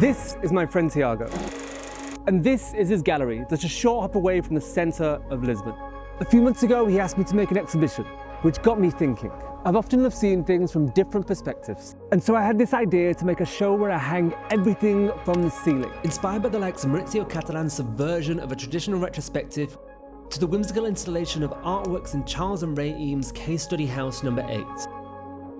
This is my friend Tiago, and this is his gallery that's a short hop away from the centre of Lisbon. A few months ago he asked me to make an exhibition, which got me thinking. I've often loved seeing things from different perspectives, and so I had this idea to make a show where I hang everything from the ceiling. Inspired by the likes of Maurizio Catalan's subversion of a traditional retrospective to the whimsical installation of artworks in Charles and Ray Eames' Case Study House No. 8.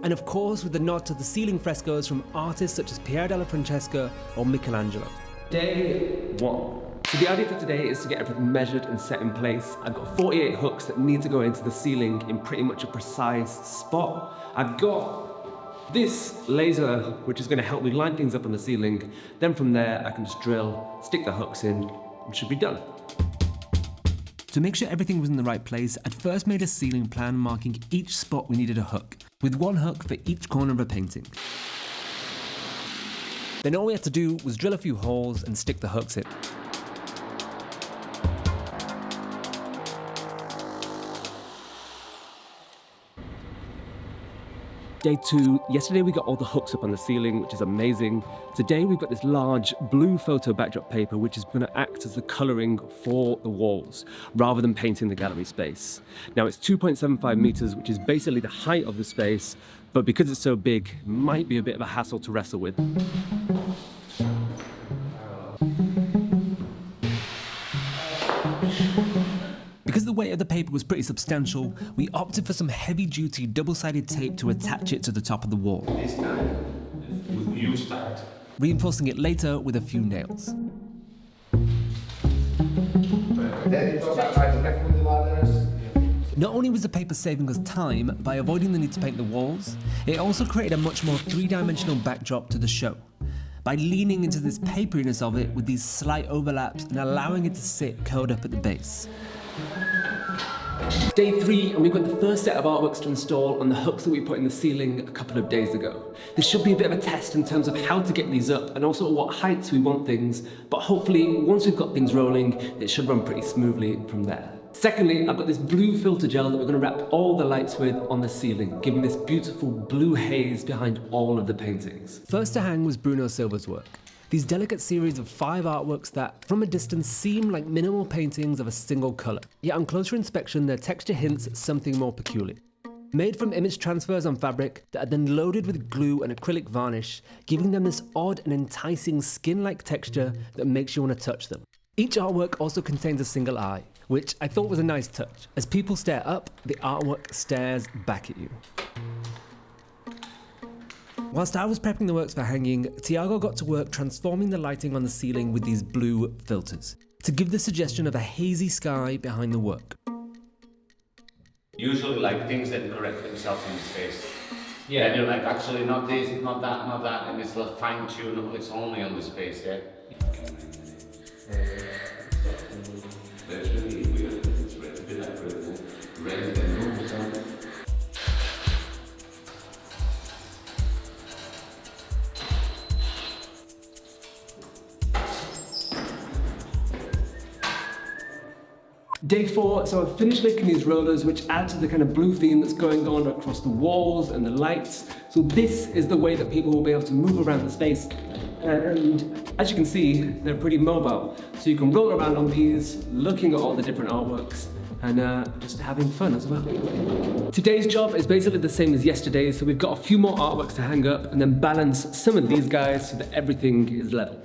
And of course with the nod to the ceiling frescoes from artists such as Piero della Francesca or Michelangelo. Day 1. So the idea for today is to get everything measured and set in place. I've got 48 hooks that need to go into the ceiling in pretty much a precise spot. I've got this laser which is going to help me line things up on the ceiling. Then from there I can just drill, stick the hooks in, and should be done. To make sure everything was in the right place, I'd first made a ceiling plan marking each spot we needed a hook, with one hook for each corner of a painting. Then all we had to do was drill a few holes and stick the hooks in. Day 2, yesterday we got all the hooks up on the ceiling, which is amazing. Today we've got this large blue photo backdrop paper which is going to act as the colouring for the walls, rather than painting the gallery space. Now it's 2.75 metres, which is basically the height of the space, but because it's so big, it might be a bit of a hassle to wrestle with. Because the weight of the paper was pretty substantial, we opted for some heavy-duty double-sided tape to attach it to the top of the wall. This time, you start. Reinforcing it later with a few nails. Not only was the paper saving us time by avoiding the need to paint the walls, it also created a much more three-dimensional backdrop to the show, by leaning into this paperiness of it with these slight overlaps and allowing it to sit curled up at the base. Day 3, and we've got the first set of artworks to install on the hooks that we put in the ceiling a couple of days ago. This should be a bit of a test in terms of how to get these up and also what heights we want things, but hopefully once we've got things rolling, it should run pretty smoothly from there. Secondly, I've got this blue filter gel that we're going to wrap all the lights with on the ceiling, giving this beautiful blue haze behind all of the paintings. First to hang was Bruno Silva's work. These delicate series of 5 artworks that, from a distance, seem like minimal paintings of a single colour. Yet on closer inspection, their texture hints at something more peculiar. Made from image transfers on fabric that are then loaded with glue and acrylic varnish, giving them this odd and enticing skin-like texture that makes you want to touch them. Each artwork also contains a single eye, which I thought was a nice touch. As people stare up, the artwork stares back at you. Whilst I was prepping the works for hanging, Tiago got to work transforming the lighting on the ceiling with these blue filters, to give the suggestion of a hazy sky behind the work. Usually like things that correct themselves in space. Yeah. And you're like, actually not this, not that, not that, and it's like fine-tuned, it's only on the space, yeah? That's really weird, it's a bit like red and blue. Day 4, so I've finished making these rollers which add to the kind of blue theme that's going on across the walls and the lights. So this is the way that people will be able to move around the space. And as you can see, they're pretty mobile. So you can roll around on these, looking at all the different artworks and just having fun as well. Today's job is basically the same as yesterday's, so we've got a few more artworks to hang up and then balance some of these guys so that everything is level.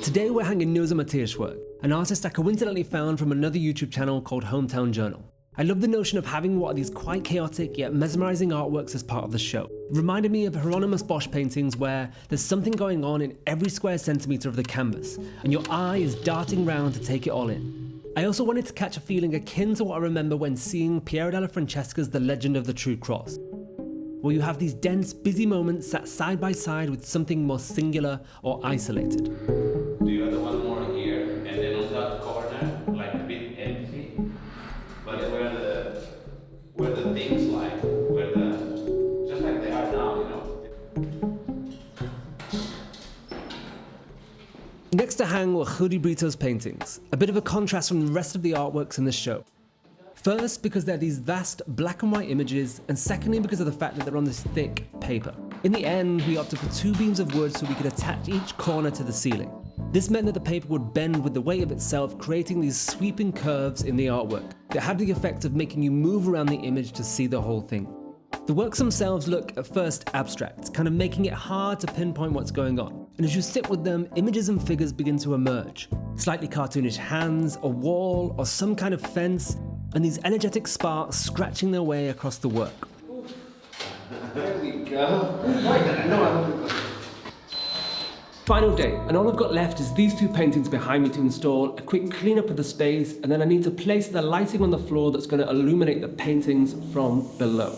Today we're hanging Nilsa Matias' work, an artist I coincidentally found from another YouTube channel called Hometown Journal. I love the notion of having what are these quite chaotic yet mesmerizing artworks as part of the show. It reminded me of Hieronymus Bosch paintings where there's something going on in every square centimetre of the canvas, and your eye is darting round to take it all in. I also wanted to catch a feeling akin to what I remember when seeing Piero della Francesca's The Legend of the True Cross, where you have these dense, busy moments sat side by side with something more singular or isolated. The other one more here, and then on that corner, like a bit empty, but where the things like, just like they are now, you know. Next to hang were Judi Brito's paintings, a bit of a contrast from the rest of the artworks in the show. First, because they're these vast black and white images, and secondly because of the fact that they're on this thick paper. In the end, we opted for 2 beams of wood so we could attach each corner to the ceiling. This meant that the paper would bend with the weight of itself, creating these sweeping curves in the artwork that had the effect of making you move around the image to see the whole thing. The works themselves look at first abstract, kind of making it hard to pinpoint what's going on. And as you sit with them, images and figures begin to emerge. Slightly cartoonish hands, a wall, or some kind of fence, and these energetic sparks scratching their way across the work. There we go. Final day, and all I've got left is these 2 paintings behind me to install, a quick cleanup of the space, and then I need to place the lighting on the floor that's going to illuminate the paintings from below.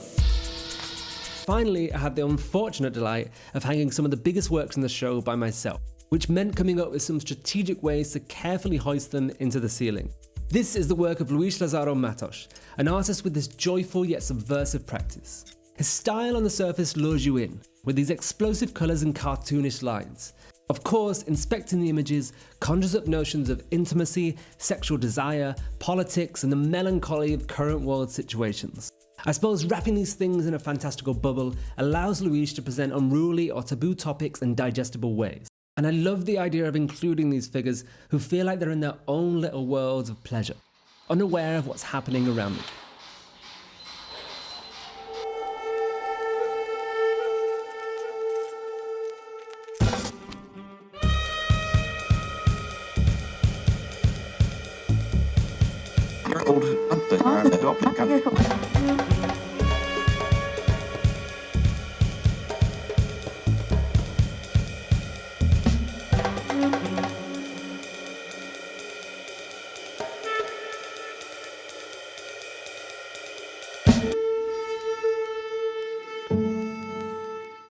Finally, I had the unfortunate delight of hanging some of the biggest works in the show by myself, which meant coming up with some strategic ways to carefully hoist them into the ceiling. This is the work of Luis Lazaro Matos, an artist with this joyful yet subversive practice. His style on the surface lures you in, with these explosive colours and cartoonish lines. Of course, inspecting the images conjures up notions of intimacy, sexual desire, politics, and the melancholy of current world situations. I suppose wrapping these things in a fantastical bubble allows Luis to present unruly or taboo topics in digestible ways. And I love the idea of including these figures who feel like they're in their own little worlds of pleasure, unaware of what's happening around them. Your old adopted